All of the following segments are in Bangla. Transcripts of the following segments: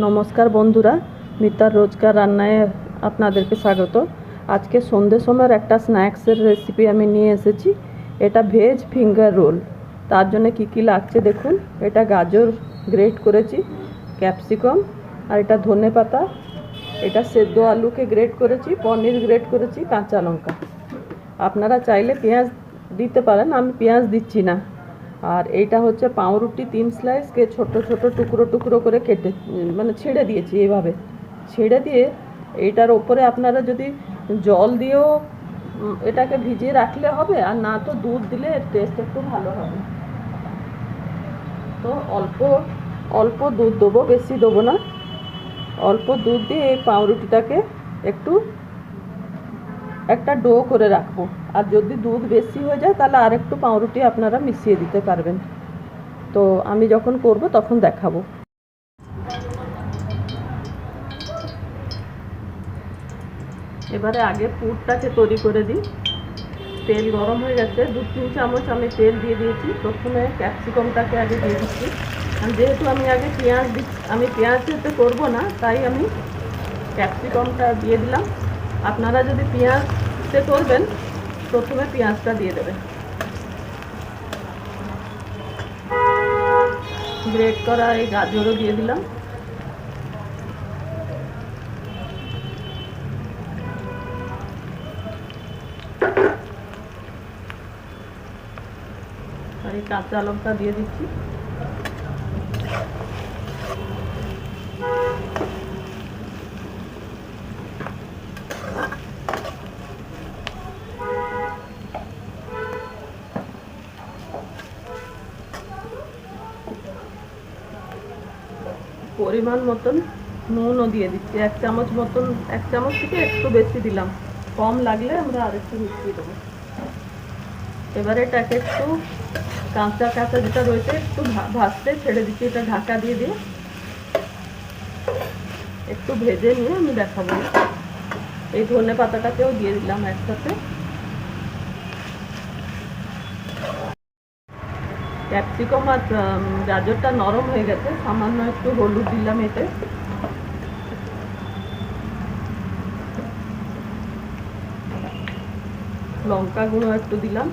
নমস্কার বন্ধুরা, মিতার রোজকার রান্নায় আপনাদেরকে স্বাগত। আজকে সন্ধ্যে সময়ের একটা স্ন্যাক্সের রেসিপি আমি নিয়ে এসেছি। এটা ভেজ ফিঙ্গার রোল। তার জন্য কি কি লাগছে দেখুন। এটা গাজর গ্রেট করেছি, ক্যাপসিকাম, আর এটা ধনেপাতা, এটা সেদ্ধ আলুকে গ্রেট করেছি, পনির গ্রেট করেছি, কাঁচা লঙ্কা। আপনারা চাইলে পেঁয়াজ দিতে পারেন, আমি পেঁয়াজ দিচ্ছি না। আর এইটা হচ্ছে পাউরুটি 3 স্লাইসকে ছোট ছোট টুকরো টুকরো করে কেটে মানে ছেড়ে দিয়েছি। এইভাবে ছেড়ে দিয়ে এইটার ওপরে আপনারা যদি জল দিয়েও এটাকে ভিজিয়ে রাখলে হবে, আর না তো দুধ দিলে এর টেস্ট একটু ভালো হবে। তো অল্প অল্প দুধ দেবো, বেশি দেবো না। অল্প দুধ দিয়ে এই পাউরুটিটাকে একটু একটা ডো করে রাখবো। আর যদি দুধ বেশি হয়ে যায় তাহলে আর একটু পাউরুটি আপনারা মিশিয়ে দিতে পারবেন। তো আমি যখন করব তখন দেখাবো। এবারে আগে পুরটাকে তৈরি করে দিই। তেল গরম হয়ে গেছে, 2-3 চামচ আমি তেল দিয়ে দিয়েছি। প্রথমে ক্যাপসিকামটাকে আগে দিয়ে দিচ্ছি। আর যেহেতু আমি আগে আমি পেঁয়াজ দিতে করবো না, তাই আমি ক্যাপসিকামটা দিয়ে দিলাম। আপনারা যদি পেঁয়াজতে করবেন, প্রথমে পেঁয়াজটা দিয়ে দেবেন। গ্রেট করা এই গাজরও দিয়ে দিলাম। আর এই কাঁচা লঙ্কা দিয়ে দিচ্ছি। পরিমাণ মতন নুনও দিয়ে দিচ্ছি, 1 চামচ মতন। 1 চামচ থেকে একটু বেশি দিলাম, কম লাগলে আমরা আরেকটু মিশিয়ে দেবো। এবারে এটাকে একটু কাঁচা কাঁচা যেটা রয়েছে একটু ভাজতে ছেড়ে দিচ্ছি। এটা ঢাকা দিয়ে দিয়ে একটু ভেজে নিয়ে আমি দেখাবো। এই ধনে পাতাটাকেও দিয়ে দিলাম একসাথে। ক্যাপসিকাম আর গাজরটা নরম হয়ে গেছে, সামান্য একটু হলুদ দিলাম এতে। লঙ্কা গুঁড়ো একটু দিলাম,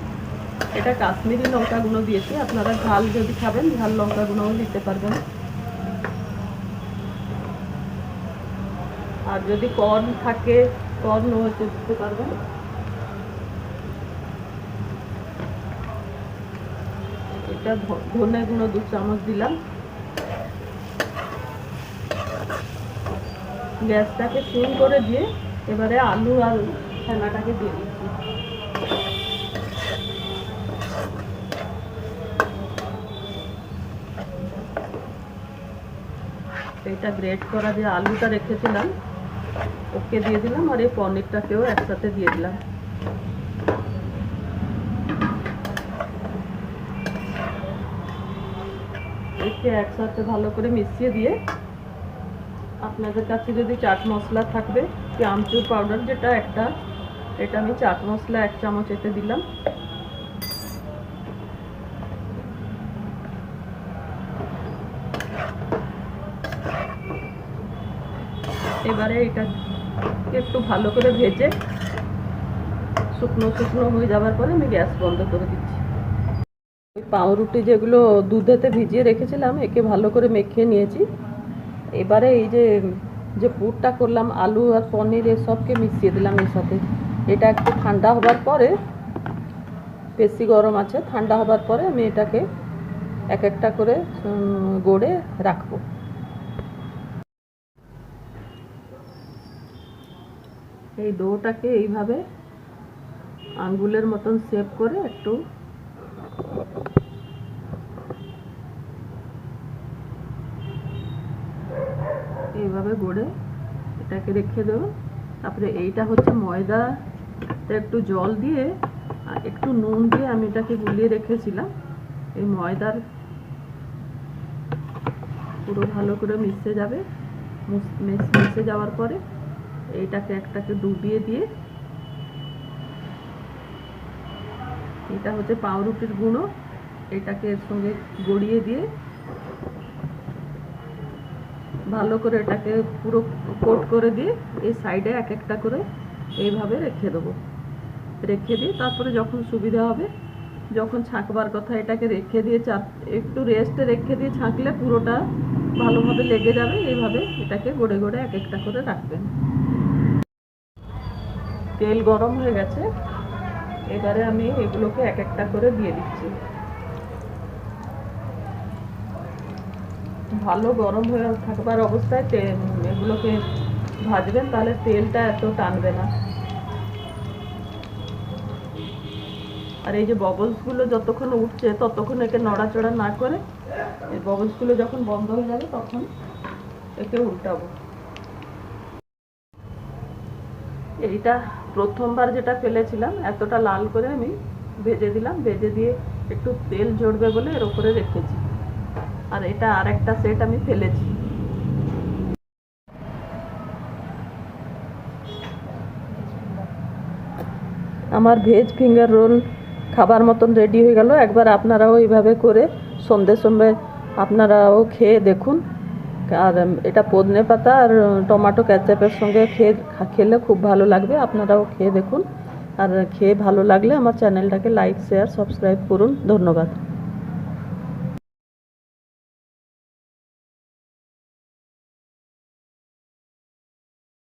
এটা কাশ্মীরি লঙ্কা গুঁড়ো দিয়েছি। আপনারা ঝাল যদি খাবেন, ঝাল লঙ্কা গুঁড়োও দিতে পারবেন। আর যদি কর্ন থাকে, কর্নও দিতে পারবেন। এটা ধনে গুঁড়ো 2 চামচ দিলাম। গ্যাসটাকে সিম করে দিয়ে এবারে আলু আর ছানাটাকে দিয়ে দিচ্ছি। এটা গ্রেট করা যে আলুটা রেখেছিলাম ওকে দিয়ে দিলাম, আর এই পনিরটাকেও একসাথে দিয়ে দিলাম। একে একসাথে ভালো করে মিশিয়ে দিয়ে আপনাদের কাছে যদি চাট মশলা থাকবে, আমচুর পাউডার যেটা একটা, এটা আমি চাট মশলা 1 চামচ এতে দিলাম। এবারে এটাকে একটু ভালো করে ভেজে শুকনো শুকনো হয়ে যাওয়ার পরে আমি গ্যাস বন্ধ করে দিচ্ছি। ওই পাউরুটি যেগুলো দুধেতে ভিজিয়ে রেখেছিলাম একে ভালো করে মেখে নিয়েছি। এবারে এই যে পুরটা করলাম, আলু আর পনির এসবকে মিশিয়ে দিলাম এর সাথে। এটা একটু ঠান্ডা হবার পরে, বেশি গরম আছে, ঠান্ডা হবার পরে আমি এটাকে এক একটা করে গড়ে রাখবো। এই ডোটাকে এইভাবে আঙ্গুলের মতন শেপ করে একটু এইভাবে গড়ে এটাকে রেখে দেবো। তারপরে এইটা হচ্ছে ময়দা, একটু জল দিয়ে আর একটু নুন দিয়ে আমি এটাকে গুলিয়ে রেখেছিলাম। এই ময়দার পুরো ভালো করে মিশে যাবে। মিশে যাওয়ার পরে এইটাকে একটাকে ডুবিয়ে দিয়ে, এটা হচ্ছে পাউরুটির গুঁড়ো, এটাকে এর সঙ্গে গড়িয়ে দিয়ে ভালো করে এটাকে পুরো কোট করে দিয়ে এই সাইডে এক একটা করে এইভাবে রেখে দেবো। রেখে দিয়ে তারপরে যখন সুবিধা হবে, যখন ছাঁকবার কথা এটাকে রেখে দিয়ে একটু রেস্টে রেখে দিয়ে ছাঁকলে পুরোটা ভালোভাবে লেগে যাবে। এইভাবে এটাকে গড়ে গড়ে এক একটা করে রাখবেন। তেল গরম হয়ে গেছে, এবারে আমি এগুলোকে এক একটা করে দিয়ে দিচ্ছি। ভালো গরম হয়ে থাকবার অবস্থায় এগুলোকে ভাজবেন, তাহলে তেলটা এত টানবে না। আর এই যে বাবলসগুলো যতক্ষণ উঠছে ততক্ষণ একে নড়াচড়া না করে, এই বাবলসগুলো যখন বন্ধ হয়ে যাবে তখন একে উল্টাবো। এইটা প্রথমবার যেটা ফেলেছিলাম এতটা লাল করে আমি ভেজে দিলাম, ভেজে দিয়ে একটু তেল ঝরবে বলে এর উপরে রেখেছি। আর এটা আর একটা সেট আমি ফেলেছি। আমার ভেজ ফিঙ্গার রোল খাবার মতন রেডি হয়ে গেল। একবার আপনারাও এইভাবে করে সন্ধ্যের সময় আপনারাও খেয়ে দেখুন। আর এটা পুদিনা পাতা আর টমেটো কেচাপের সঙ্গে খেলে খুব ভালো লাগবে। আপনারাও খেয়ে দেখুন। আর খেয়ে ভালো লাগলে আমার চ্যানেলটাকে লাইক শেয়ার সাবস্ক্রাইব করুন। ধন্যবাদ।